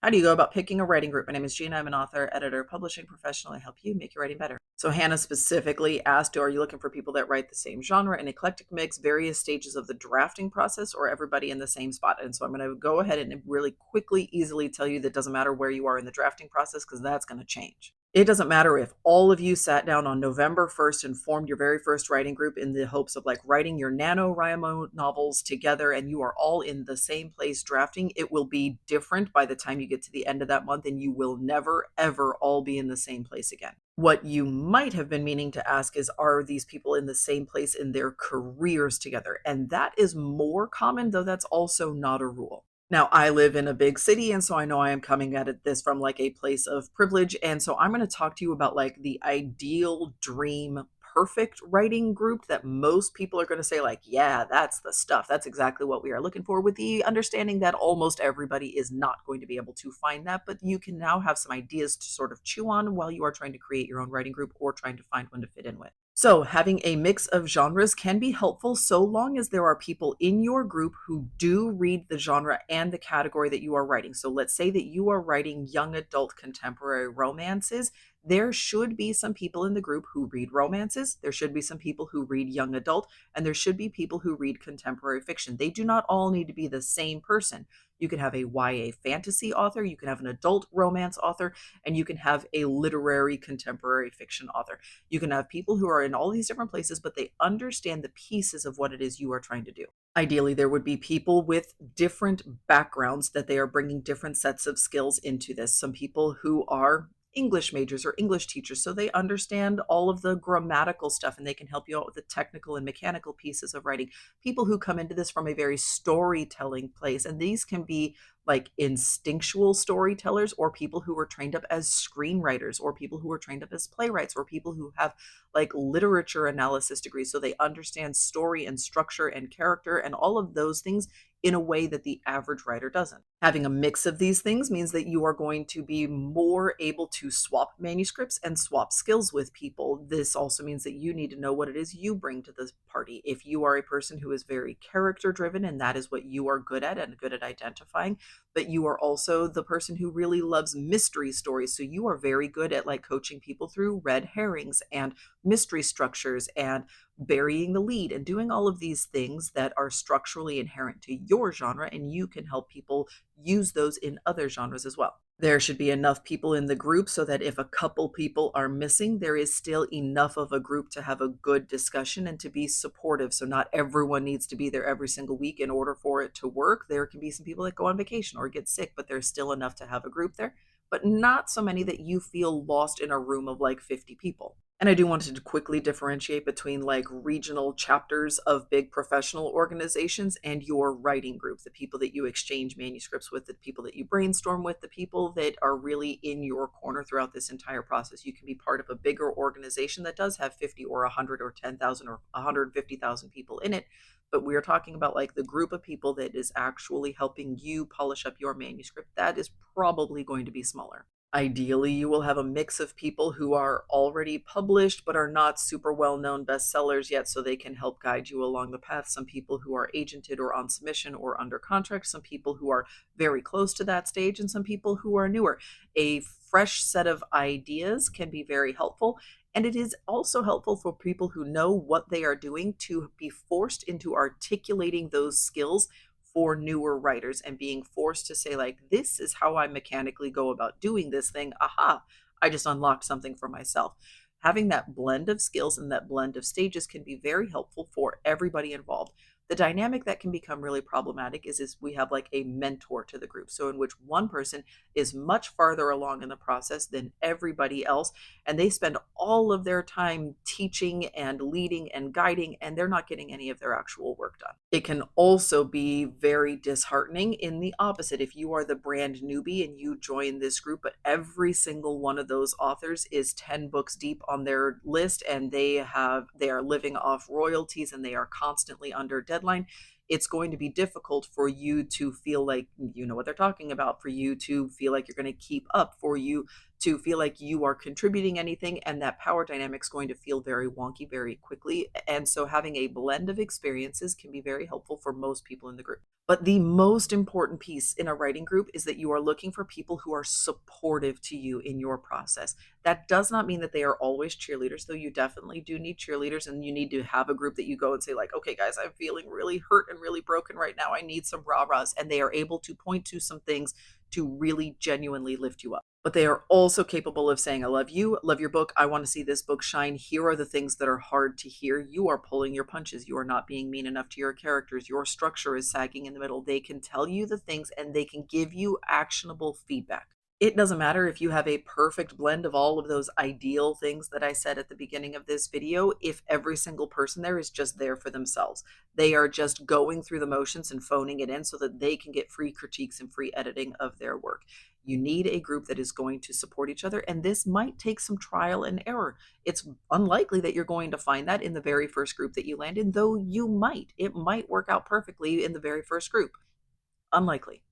How do you go about picking a writing group? My name is Gina. I'm an author, editor, publishing professional. I help you make your writing better. So Hannah specifically asked, are you looking for people that write the same genre, an eclectic mix, various stages of the drafting process, or everybody in the same spot? And so I'm going to go ahead and really quickly, easily tell you that doesn't matter where you are in the drafting process because that's going to change. It doesn't matter if all of you sat down on November 1st and formed your very first writing group in the hopes of like writing your NaNoWriMo novels together and you are all in the same place drafting. It will be different by the time you get to the end of that month and you will never, ever all be in the same place again. What you might have been meaning to ask is, are these people in the same place in their careers together? And that is more common, though that's also not a rule. Now, I live in a big city, and so I know I am coming at this from like a place of privilege. And so I'm going to talk to you about like the ideal dream perfect writing group that most people are going to say like, yeah, that's the stuff. That's exactly what we are looking for, with the understanding that almost everybody is not going to be able to find that, but you can now have some ideas to sort of chew on while you are trying to create your own writing group or trying to find one to fit in with. So, having a mix of genres can be helpful so long as there are people in your group who do read the genre and the category that you are writing. So, let's say that you are writing young adult contemporary romances. There should be some people in the group who read romances. There should be some people who read young adult, and there should be people who read contemporary fiction. They do not all need to be the same person. You can have a YA fantasy author, you can have an adult romance author, and you can have a literary contemporary fiction author. You can have people who are in all these different places, but they understand the pieces of what it is you are trying to do. Ideally, there would be people with different backgrounds that they are bringing different sets of skills into this. Some people who are English majors or English teachers, so they understand all of the grammatical stuff and they can help you out with the technical and mechanical pieces of writing. People who come into this from a very storytelling place, and these can be like instinctual storytellers, or people who were trained up as screenwriters, or people who were trained up as playwrights, or people who have like literature analysis degrees, so they understand story and structure and character and all of those things in a way that the average writer doesn't. Having a mix of these things means that you are going to be more able to swap manuscripts and swap skills with people. This also means that you need to know what it is you bring to the party. If you are a person who is very character driven and that is what you are good at and good at identifying, but you are also the person who really loves mystery stories. So you are very good at like coaching people through red herrings and mystery structures and burying the lead and doing all of these things that are structurally inherent to your genre, and you can help people use those in other genres as well. There should be enough people in the group so that if a couple people are missing, there is still enough of a group to have a good discussion and to be supportive. So, not everyone needs to be there every single week in order for it to work. There can be some people that go on vacation or get sick, but there's still enough to have a group there, but not so many that you feel lost in a room of like 50 people. And I do want to quickly differentiate between like regional chapters of big professional organizations and your writing group, the people that you exchange manuscripts with, the people that you brainstorm with, the people that are really in your corner throughout this entire process. You can be part of a bigger organization that does have 50 or 100 or 10,000 or 150,000 people in it. But we are talking about like the group of people that is actually helping you polish up your manuscript. That is probably going to be smaller. Ideally, you will have a mix of people who are already published but are not super well known bestsellers yet, so they can help guide you along the path. Some people who are agented or on submission or under contract, some people who are very close to that stage, and some people who are newer. A fresh set of ideas can be very helpful. And it is also helpful for people who know what they are doing to be forced into articulating those skills for newer writers and being forced to say like, this is how I mechanically go about doing this thing. Aha, I just unlocked something for myself. Having that blend of skills and that blend of stages can be very helpful for everybody involved. The dynamic that can become really problematic is we have like a mentor to the group, so in which one person is much farther along in the process than everybody else, and they spend all of their time teaching and leading and guiding, and they're not getting any of their actual work done. It can also be very disheartening in the opposite. If you are the brand newbie and you join this group, but every single one of those authors is 10 books deep on their list and they are living off royalties and they are constantly under deadline, it's going to be difficult for you to feel like you know what they're talking about, for you to feel like you're going to keep up, for you to feel like you are contributing anything, and that power dynamic's going to feel very wonky very quickly. And so having a blend of experiences can be very helpful for most people in the group. But the most important piece in a writing group is that you are looking for people who are supportive to you in your process. That does not mean that they are always cheerleaders, though you definitely do need cheerleaders, and you need to have a group that you go and say, like, okay, guys, I'm feeling really hurt and really broken right now. I need some rah-rahs. And they are able to point to some things to really genuinely lift you up. But they are also capable of saying, I love you, love your book, I want to see this book shine. Here are the things that are hard to hear. You are pulling your punches. You are not being mean enough to your characters. Your structure is sagging in the middle. They can tell you the things and they can give you actionable feedback. It doesn't matter if you have a perfect blend of all of those ideal things that I said at the beginning of this video, if every single person there is just there for themselves. They are just going through the motions and phoning it in so that they can get free critiques and free editing of their work. You need a group that is going to support each other, and this might take some trial and error. It's unlikely that you're going to find that in the very first group that you land in, though you might. It might work out perfectly in the very first group. Unlikely.